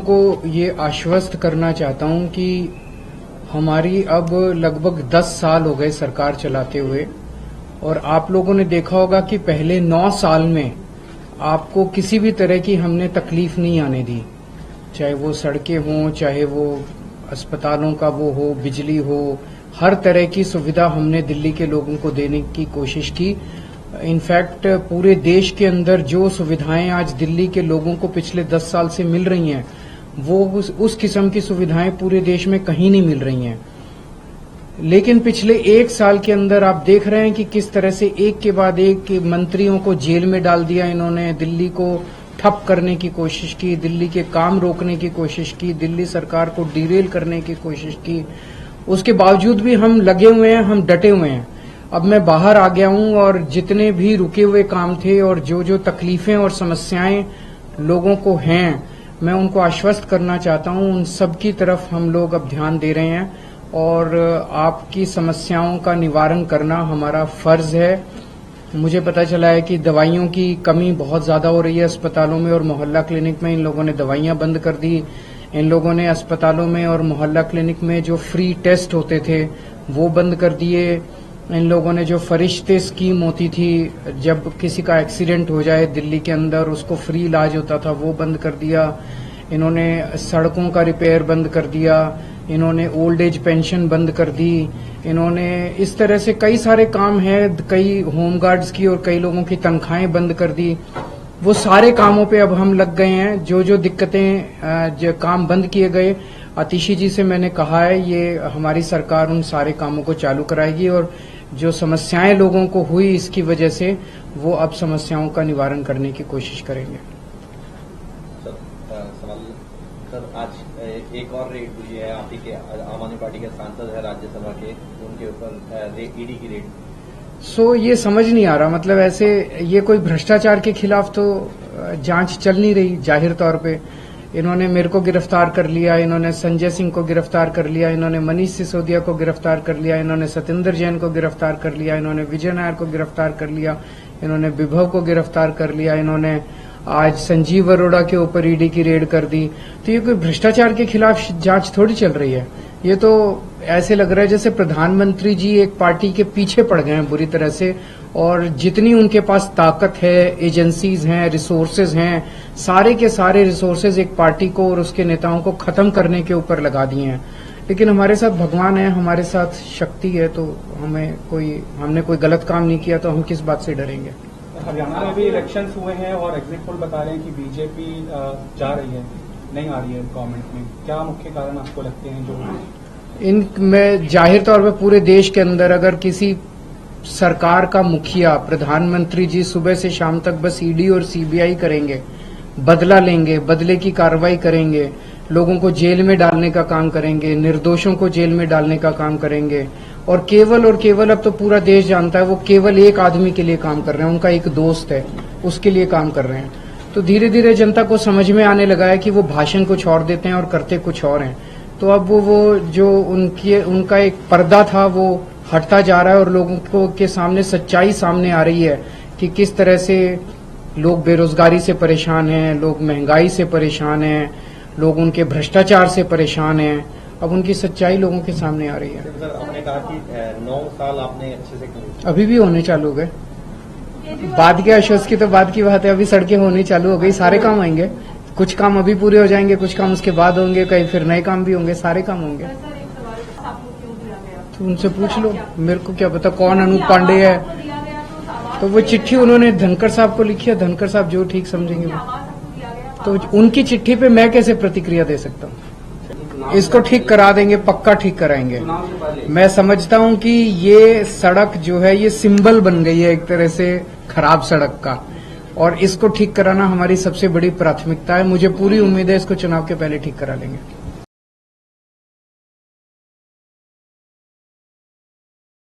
को ये आश्वस्त करना चाहता हूं कि हमारी अब लगभग 10 साल हो गए सरकार चलाते हुए, और आप लोगों ने देखा होगा कि पहले 9 साल में आपको किसी भी तरह की हमने तकलीफ नहीं आने दी, चाहे वो सड़कें हों, चाहे वो अस्पतालों का वो हो, बिजली हो, हर तरह की सुविधा हमने दिल्ली के लोगों को देने की कोशिश की। इनफैक्ट पूरे देश के अंदर जो सुविधाएं आज दिल्ली के लोगों को पिछले 10 साल से मिल रही हैं, वो उस किस्म की सुविधाएं पूरे देश में कहीं नहीं मिल रही हैं। लेकिन पिछले 1 साल के अंदर आप देख रहे हैं कि किस तरह से एक के बाद एक मंत्रियों को जेल में डाल दिया इन्होंने, दिल्ली को ठप करने की कोशिश की, दिल्ली के काम रोकने की कोशिश की, दिल्ली सरकार को डिरेल करने की कोशिश की। उसके बावजूद भी हम लगे हुए हैं, हम डटे हुए हैं। अब मैं बाहर आ गया हूं और जितने भी रुके हुए काम थे और जो जो तकलीफें और समस्याएं लोगों को हैं, मैं उनको आश्वस्त करना चाहता हूं। उन सब की तरफ हम लोग अब ध्यान दे रहे हैं और आपकी समस्याओं का निवारण करना हमारा फर्ज है। मुझे पता चला है कि दवाइयों की कमी बहुत ज्यादा हो रही है अस्पतालों में और मोहल्ला क्लिनिक में। इन लोगों ने दवाइयां बंद कर दी। इन लोगों ने अस्पतालों में और मोहल्ला क्लिनिक में जो फ्री टेस्ट होते थे वो बंद कर दिए। इन लोगों ने जो फरिश्ते स्कीम होती थी, जब किसी का एक्सीडेंट हो जाए दिल्ली के अंदर उसको फ्री इलाज होता था, वो बंद कर दिया। इन्होंने सड़कों का रिपेयर बंद कर दिया। इन्होंने ओल्ड एज पेंशन बंद कर दी। इन्होंने इस तरह से कई सारे काम हैं, कई होमगार्ड्स की और कई लोगों की तनख्वाहें बंद कर दी। वो सारे कामों पे अब हम लग गए हैं। जो जो दिक्कतें जो काम बंद किए गए, आतिशी जी से मैंने कहा है ये हमारी सरकार उन सारे कामों को चालू कराएगी और जो समस्याएं लोगों को हुई इसकी वजह से वो अब समस्याओं का निवारण करने की कोशिश करेंगे। सर, आज एक और रेड हुई है, आप ही के आम आदमी पार्टी के सांसद है राज्यसभा के, उनके ऊपर ईडी की रेड। ये समझ नहीं आ रहा, मतलब ऐसे ये कोई भ्रष्टाचार के खिलाफ तो जांच चल नहीं रही। जाहिर तौर पे इन्होंने मेरे को गिरफ्तार कर लिया, इन्होंने संजय सिंह को गिरफ्तार कर लिया, इन्होंने मनीष सिसोदिया को गिरफ्तार कर लिया, इन्होंने सत्येंद्र जैन को गिरफ्तार कर लिया, इन्होंने विजय नायर को गिरफ्तार कर लिया, इन्होंने विभव को गिरफ्तार कर लिया, इन्होंने आज संजीव अरोड़ा के ऊपर ईडी की रेड कर दी। तो ये कोई भ्रष्टाचार के खिलाफ जांच थोड़ी चल रही है। ये तो ऐसे लग रहा है जैसे प्रधानमंत्री जी एक पार्टी के पीछे पड़ गए हैं बुरी तरह से, और जितनी उनके पास ताकत है, एजेंसीज हैं, रिसोर्सेज हैं, सारे के सारे रिसोर्सेज एक पार्टी को और उसके नेताओं को खत्म करने के ऊपर लगा दिए हैं। लेकिन हमारे साथ भगवान है, हमारे साथ शक्ति है, तो हमने कोई गलत काम नहीं किया तो हम किस बात से डरेंगे। हरियाणा में भी इलेक्शंस हुए हैं और एग्जिट पोल बता रहे हैं कि बीजेपी जा रही है, नहीं आ रही है गवर्नमेंट में। क्या मुख्य कारण आपको लगते हैं जो इनमें? जाहिर तौर पर पूरे देश के अंदर अगर किसी सरकार का मुखिया, प्रधानमंत्री जी सुबह से शाम तक बस ईडी और सीबीआई करेंगे, बदला लेंगे, बदले की कार्रवाई करेंगे, लोगों को जेल में डालने का काम करेंगे, निर्दोषों को जेल में डालने का काम करेंगे, और केवल अब तो पूरा देश जानता है वो केवल एक आदमी के लिए काम कर रहे हैं, उनका एक दोस्त है, उसके लिए काम कर रहे हैं। तो धीरे धीरे जनता को समझ में आने लगा है कि वो भाषण कुछ और देते हैं और करते कुछ और हैं। तो अब वो जो उनका एक पर्दा था वो हटता जा रहा है और लोगों को के सामने सच्चाई सामने आ रही है कि किस तरह से लोग बेरोजगारी से परेशान हैं, लोग महंगाई से परेशान हैं, लोग उनके भ्रष्टाचार से परेशान हैं। अब उनकी सच्चाई लोगों के सामने आ रही है। सर, आपने कहा कि 9 साल आपने अच्छे से किए, अभी भी होने चालू हो गए। बाद के आश्वस्त की तो बात की बात है, अभी सड़कें होनी चालू हो गई, सारे काम आएंगे। कुछ काम अभी पूरे हो जाएंगे, कुछ काम उसके बाद होंगे, कहीं फिर नए काम भी होंगे, सारे काम होंगे। तो उनसे पूछ लो, मेरे को क्या पता कौन अनूप पांडे है। तो वो चिट्ठी उन्होंने धनखड़ साहब को लिखी है, धनखड़ साहब जो ठीक समझेंगे तो उनकी चिट्ठी पे मैं कैसे प्रतिक्रिया दे सकता हूँ। इसको ठीक करा देंगे, पक्का ठीक कराएंगे। मैं समझता हूँ कि ये सड़क जो है ये सिंबल बन गई है एक तरह से खराब सड़क का, और इसको ठीक कराना हमारी सबसे बड़ी प्राथमिकता है। मुझे पूरी उम्मीद है इसको चुनाव के पहले ठीक करा लेंगे।